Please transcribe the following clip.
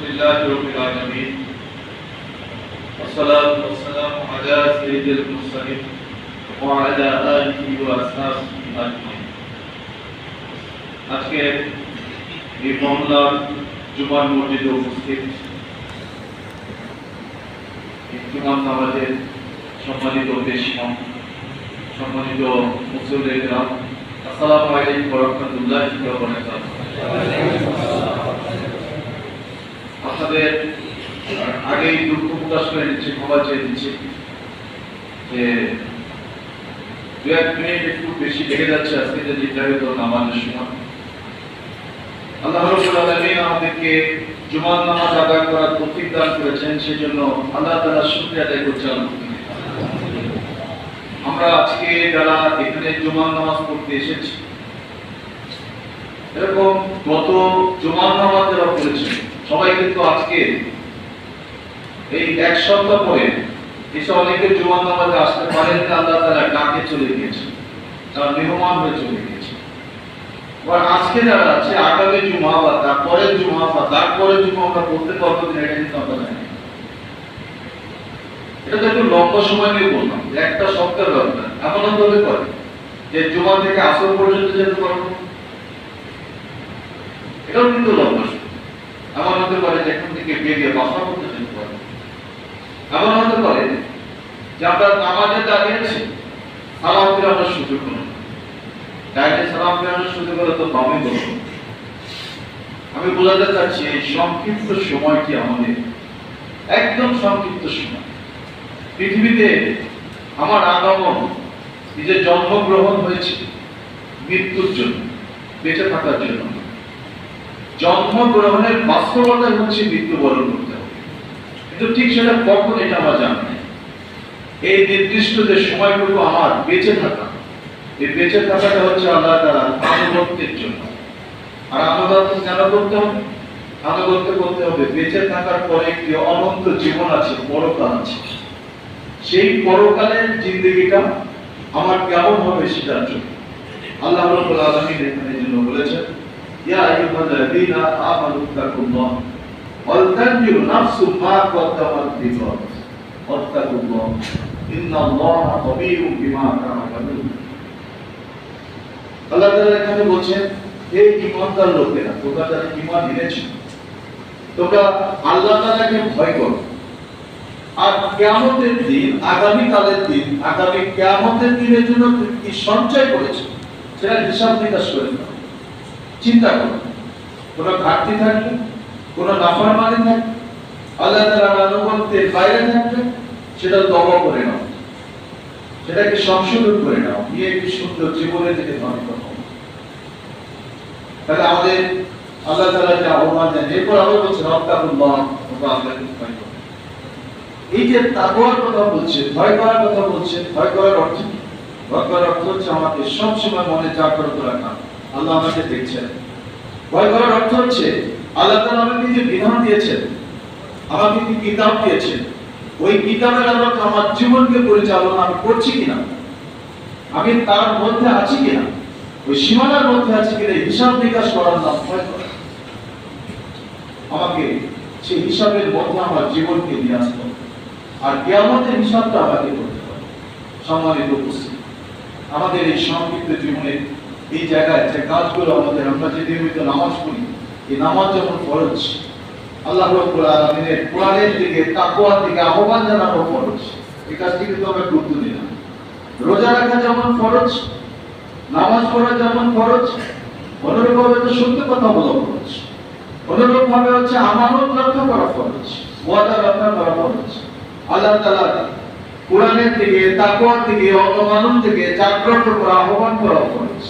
لله رب العالمين والصلاة والسلام على سيد المرسلين وعلى آله وأصحابه أجمعين আজকে এই মহল্লার জুমার মসজিদে উপস্থিত ইমাম নামাজের সম্মানিত পেশিমাম সম্মানিত মুসল্লিরা আসসালামু আলাইকুম ওয়া রাহমাতুল্লাহি ওয়া বারাকাতুহু। আপনাদের আগেই দুঃখ প্রকাশ করে দিচ্ছি, ক্ষমা চেয়ে দিচ্ছি যে দু এক মিনিট একটু বেশি লেগে যাচ্ছে আজকে যে নির্ধারিত নামাজের সময়। আল্লাহ রাব্বুল আলামিন আমাদেরকে জুমার নামাজ আদায় করার তৌফিক দান করেছেন, সেজন্য আল্লাহ তাআলার শুকরিয়া আদায় করছি। আমরা আজকে যারা এখানে জুমার নামাজ পড়তে এসেছি, এরকম গত জুমার নামাজ যারা পড়েছে সবাই কিন্তু আজকে এই এক সপ্তাহ পরে এসে অনেকে জুমার নামাজে আসতে পারেন না, আল্লাহ তাআলা ডাকে চলে গিয়েছে, তারা মেহমান হয়ে চলে গিয়েছে। আর আজকে যারা আছে আগামী জুমা বা তারপরের জুমা বা তারপরের জুমা আমরা পড়তে পারবো কিনা এটা কিন্তু আমরা জানি। এটা তো একটু লম্বা সময় নিয়ে বললাম, একটা সপ্তাহের ব্যাপার। এমন হতে পারে যে জুমা থেকে আসর পর্যন্ত যেতে পারবো, এটাও কিন্তু লম্বা সময়। এমন হতে পারে যে এখান থেকে বেরিয়ে বাসা করতে যেতে পারবো। এমন হতে পারে যে আমরা নামাজে দাঁড়িয়েছি, সালাম ফেরানোর সুযোগ হলো, ডাইরে সালাম ফেরানোর সুযোগ হলো তো বামে বলবো। আমি বোঝাতে চাচ্ছি এই সংক্ষিপ্ত সময়টি আমাদের একদম সংক্ষিপ্ত সময়। পৃথিবীতে আমার আগমন, নিজের জন্মগ্রহণ হয়েছে মৃত্যুর জন্য, বেঁচে থাকার জন্য। জন্মগ্রহণের বাস্তবতা হচ্ছে মৃত্যুবরণ করতে হবে, কিন্তু ঠিক সেটা কখন এটা আমরা জানি না। এই নির্দিষ্ট যে সময়টুকু আমার বেঁচে থাকা, এই বেঁচে থাকাটা হচ্ছে আল্লাহ তাআলার আনুগত্যের জন্য। আর আনুগত্য কেন করতে হবে? আনুগত্য করতে হবে বেঁচে থাকার পরে একটি অনন্ত জীবন আছে, পরকাল আছে। সেই পরকালের জিন্দেগিটা আমার কেমন হবে সেটার জন্য আল্লাহ রাব্বুল আলামিন এখানে জন্য বলেছেন, ইয়া আইয়ুহাল্লাযীনা আমানুত্তাকুল্লাহ ওয়াল তানজুর নাফসুম মা কদ্দামাত লিগাদ ওয়াত্তাকুল্লাহ ইন্নাল্লাহা খাবীরুম বিমা তা'মালুন। আল্লাহ তাআলা এখানে বলেন, হে ঈমানদার লোকেরা, তোমরা যারা ঈমান এনেছো, তোমরা আল্লাহ তাআলাকে ভয় করো। আর কিয়ামতের দিন, আগামী কালের দিন, আগামী কিয়ামতের দিনের জন্য কি সঞ্চয় করেছো সেটা হিসাব নিকাশ করে নাও, চিন্তা করো। কোনো ঘাটতি থাকলে, কোনো নাফরমানি থাকলে, আল্লাহ তাআলার আনুগত্যের বাইরে থাকলে সেটা তওবা করে নাও, সেটাকে সংশোধন করে নাও, নিয়ে একটি সুন্দর জীবনের দিকে ধাবিত হও। তাহলে আমাদের আল্লাহ তাআলা যে আহ্বান দেন, এরপর আবার বলছেন আত্তাকুল্লাহ, তোমরা আল্লাহকে ভয় করো। এই যে তাকওয়ার কথা বলছে, ভয় করার কথা বলছে, ভয় করার অর্থ কি? ভয় করার অর্থ হচ্ছে আমাকে সবসময় মনে জাগ্রত রাখা, আল্লাহ আমাকে দেখছেন। ভয় করার অর্থ হচ্ছে আল্লাহ তাআলা আমাকে যে বিধান দিয়েছেন, আমাকে যে কিতাব দিয়েছেন, ওই কিতাবের আলোকে আমার জীবনকে পরিচালনা আমি করছি কিনা, আমি তার মধ্যে আছি কিনা, ওই সীমানার মধ্যে আছি কিনা, হিসাব নিকাশ করার নাম ভয় করা। আমাকে সেই হিসাবের মধ্যে আমার জীবনকে নিয়ে আসতে হবে, আর কিয়ামতের হিসাবটা আমাকে করতে হবে। সম্মানিত উপস্থিতি, আমাদের এই সংক্ষিপ্ত জীবনে এই জায়গায় যে কাজগুলো আমাদের, আমরা যে নিয়মিত নামাজ পড়ি, এই নামাজ যেমন ফরজ, আল্লাহ রাব্বুল আলামিনের কোরআনের দিকে, তাকওয়ার দিকে আহ্বান জানানো ফরজ, এই কাজটি কিন্তু আমরা গুরুত্ব দিই না। রোজা রাখা যেমন ফরজ, নামাজ পড়া যেমন ফরজ, অনুরূপভাবে তো সত্য কথা বলা ফরজ, অনুরূপভাবে হচ্ছে আমানত রক্ষা করা ফরজ, ওয়াদা রক্ষা করা ফরজ। আল্লাহ তাআলা কোরআনের দিকে, তাকওয়ার দিকে, অনুমানন থেকে জাগ্রত করা, আহ্বান করা ফরজ।